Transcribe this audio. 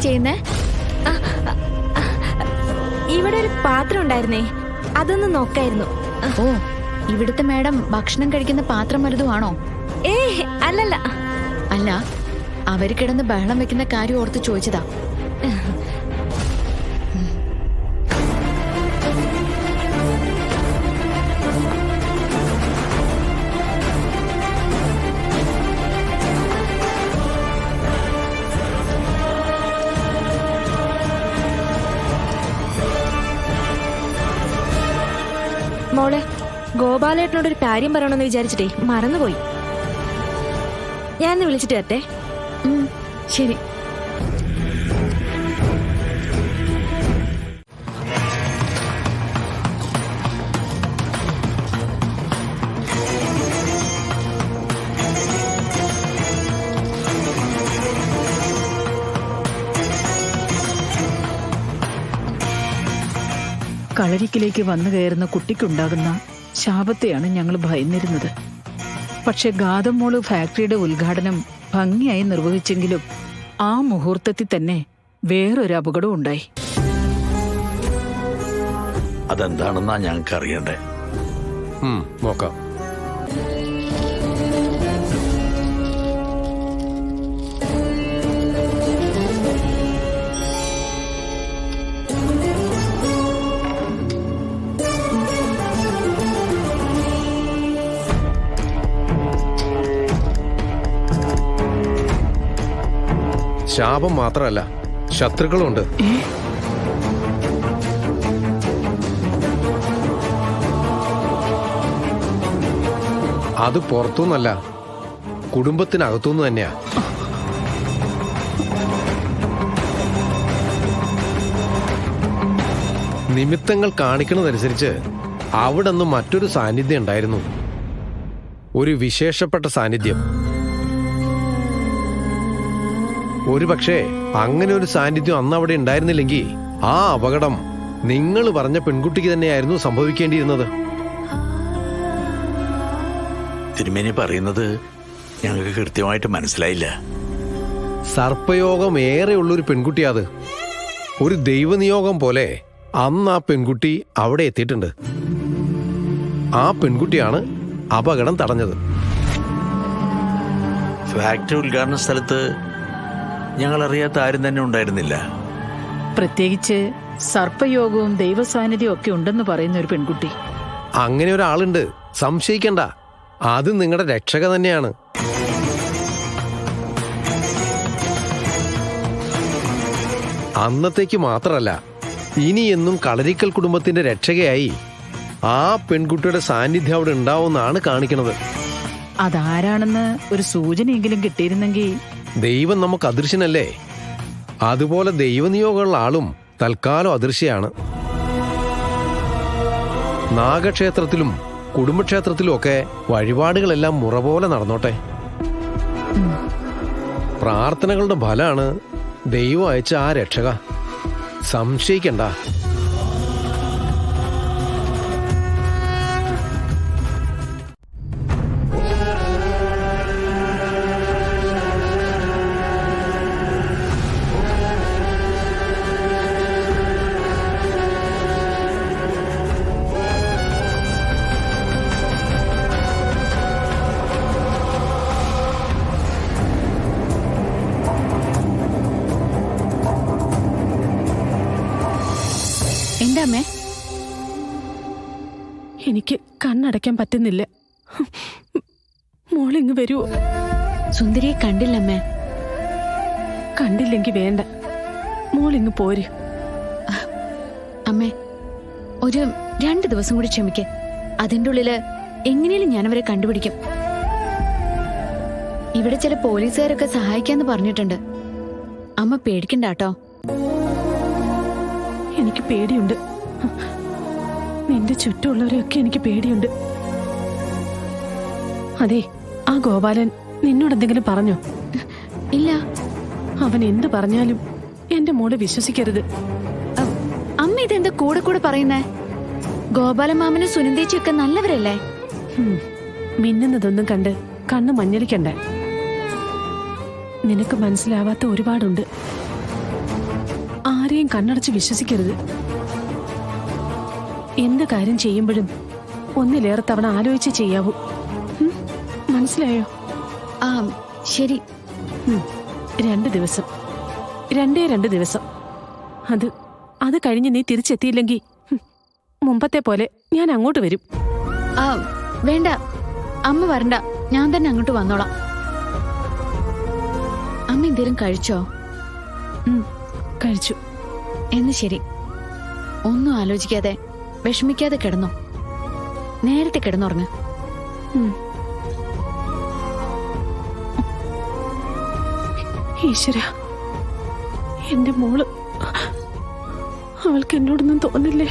ചെയ്യുന്നേ? ഇവിടെ ഒരു പാത്രം ഉണ്ടായിരുന്നേ, അതൊന്ന് നോക്കായിരുന്നു. ഓ, ഇവിടുത്തെ മാഡം ഭക്ഷണം കഴിക്കുന്ന പാത്രം വലുതുമാണോ? അല്ലല്ല. അല്ല, അവര് കിടന്ന് ബഹളം വെക്കുന്ന കാര്യം ഓർത്ത് ചോദിച്ചതാ. മോളെ, ഗോപാലേട്ടനോട് ഒരു കാര്യം പറയണമെന്ന് വിചാരിച്ചിട്ടേ മറന്നുപോയി. ഞാൻ വിളിച്ചിട്ട് വരട്ടെ. ശരി. കളരിക്കിലേക്ക് വന്നു കയറുന്ന കുട്ടിക്കുണ്ടാകുന്ന ശാപത്തെയാണ് ഞങ്ങൾ ഭയന്നിരുന്നത്. പക്ഷെ ഗാതമോള് ഫാക്ടറിയുടെ ഉദ്ഘാടനം ഭംഗിയായി നിർവഹിച്ചെങ്കിലും ആ മുഹൂർത്തത്തിൽ തന്നെ വേറൊരു അപകടം ഉണ്ടായി. അതെന്താണെന്നാ ഞങ്ങൾക്ക് അറിയണ്ടേ? നോക്കാം. ശാപം മാത്രമല്ല, ശത്രുക്കളുണ്ട്. അത് പുറത്തുനിന്നല്ല, കുടുംബത്തിനകത്തുനിന്ന് തന്നെയാ. നിമിത്തങ്ങൾ കാണിക്കുന്നതനുസരിച്ച് അവിടെ നിന്ന് മറ്റൊരു സാന്നിധ്യം ഉണ്ടായിരുന്നു. ഒരു വിശേഷപ്പെട്ട സാന്നിധ്യം. ഒരുപക്ഷെ അങ്ങനെ ഒരു സാന്നിധ്യം അന്ന് അവിടെ ഉണ്ടായിരുന്നില്ലെങ്കിൽ ആ അപകടം നിങ്ങൾ പറഞ്ഞ പെൺകുട്ടിക്ക് തന്നെയായിരുന്നു സംഭവിക്കേണ്ടിയിരുന്നത്. തിരുമേനി പറയുന്നത് ഞങ്ങൾക്ക് കൃത്യമായിട്ട് മനസ്സിലായില്ല. സർപ്പയോഗം ഏറെയുള്ളൊരു പെൺകുട്ടിയാത്. ഒരു ദൈവനിയോഗം പോലെ അന്ന് ആ പെൺകുട്ടി അവിടെ എത്തിയിട്ടുണ്ട്. ആ പെൺകുട്ടിയാണ് അപകടം തടഞ്ഞത്. ഫാക്ടറി ഉദ്ഘാടന സ്ഥലത്ത് ഞങ്ങളറിയാത്ത ആരും തന്നെ ഉണ്ടായിരുന്നില്ല. പ്രത്യേകിച്ച് സർപ്പയോഗവും ദൈവസാന്നിധ്യവും ഒക്കെ ഉണ്ടെന്ന് പറയുന്ന ഒരു പെൺകുട്ടി. അങ്ങനെ ഒരാളുണ്ട്, സംശയിക്കണ്ട. അത് നിങ്ങളുടെ രക്ഷക തന്നെയാണ്. അന്നത്തേക്ക് മാത്രമല്ല, ഇനി എന്നും കളരിക്കൽ കുടുംബത്തിന്റെ രക്ഷകയായി ആ പെൺകുട്ടിയുടെ സാന്നിധ്യം അവിടെ ഉണ്ടാവുമെന്നാണ് കാണിക്കുന്നത്. അതാരാണെന്ന് ഒരു സൂചനയെങ്കിലും കിട്ടിയിരുന്നെങ്കിൽ. ദൈവം നമുക്ക് അദൃശ്യനല്ലേ? അതുപോലെ ദൈവനിയോഗമുള്ള ആളും തൽക്കാലം അദൃശ്യയാണ്. നാഗക്ഷേത്രത്തിലും കുടുംബക്ഷേത്രത്തിലും ഒക്കെ വഴിപാടുകളെല്ലാം മുറ പോലെ നടന്നോട്ടെ. പ്രാർത്ഥനകളുടെ ഫലമാണ് ദൈവം അയച്ച ആ രക്ഷക. സംശയിക്കണ്ട. എന്താമ്മേ? എനിക്ക് കണ്ണടയ്ക്കാൻ പറ്റുന്നില്ല. മോളിങ്ങ് വരുവോ? സുന്ദരിയെ കണ്ടില്ലമ്മേ. കണ്ടില്ലെങ്കി വേണ്ട, മോളിങ്ങ് പോര്. അമ്മേ, ഒരു 2 ദിവസം കൂടി ക്ഷമിക്ക്. അതിൻ്റെ ഉള്ളില് എങ്ങനെയും ഞാനവരെ കണ്ടുപിടിക്കും. ഇവിടെ ചില പോലീസുകാരൊക്കെ സഹായിക്കാന്ന് പറഞ്ഞിട്ടുണ്ട്. അമ്മ പേടിക്കണ്ടാട്ടോ. എനിക്ക് പേടിയുണ്ട്. നിന്റെ ചുറ്റുമുള്ളവരെയൊക്കെ എനിക്ക് പേടിയുണ്ട്. അതെ, ആ ഗോപാലൻ നിന്നോട് എന്തെങ്കിലും പറഞ്ഞോ? ഇല്ല. അവൻ എന്ത് പറഞ്ഞാലും എന്റെ മോള് വിശ്വസിക്കരുത്. അമ്മ ഇതെന്താ കൂടെ കൂടെ പറയുന്നേ? ഗോപാലമാമനും സുനന്ദേച്ചിയൊക്കെ നല്ലവരല്ലേ? മിന്നുന്നതൊന്നും കണ്ട് കണ്ണ് മഞ്ഞളിക്കണ്ട. നിനക്ക് മനസ്സിലാവാത്ത ഒരുപാടുണ്ട്. ആരെയും കണ്ണടച്ച് വിശ്വസിക്കരുത്. എന്ത് കാര്യം ചെയ്യുമ്പോഴും ഒന്നിലേറെ തവണ ആലോചിച്ച് ചെയ്യാവൂ. മനസ്സിലായോ? ആ ശരി. 2 ദിവസം, 2 ദിവസം. അത് കഴിഞ്ഞ് നീ തിരിച്ചെത്തിയില്ലെങ്കിൽ മുമ്പത്തെ പോലെ ഞാൻ അങ്ങോട്ട് വരും. ആ വേണ്ട, അമ്മ വരണ്ട, ഞാൻ തന്നെ അങ്ങോട്ട് വന്നോളാം. അമ്മ എന്തേലും കഴിച്ചോ? കഴിച്ചു. എന്ന് ശരി. ഒന്നും ആലോചിക്കാതെ വിഷമിക്കാതെ കിടന്നോ. നേരത്തെ കിടന്നുറങ്ങ്. ഈശ്വര, എന്റെ മോള്, അവൾക്ക് എന്നോടൊന്നും തോന്നില്ലേ?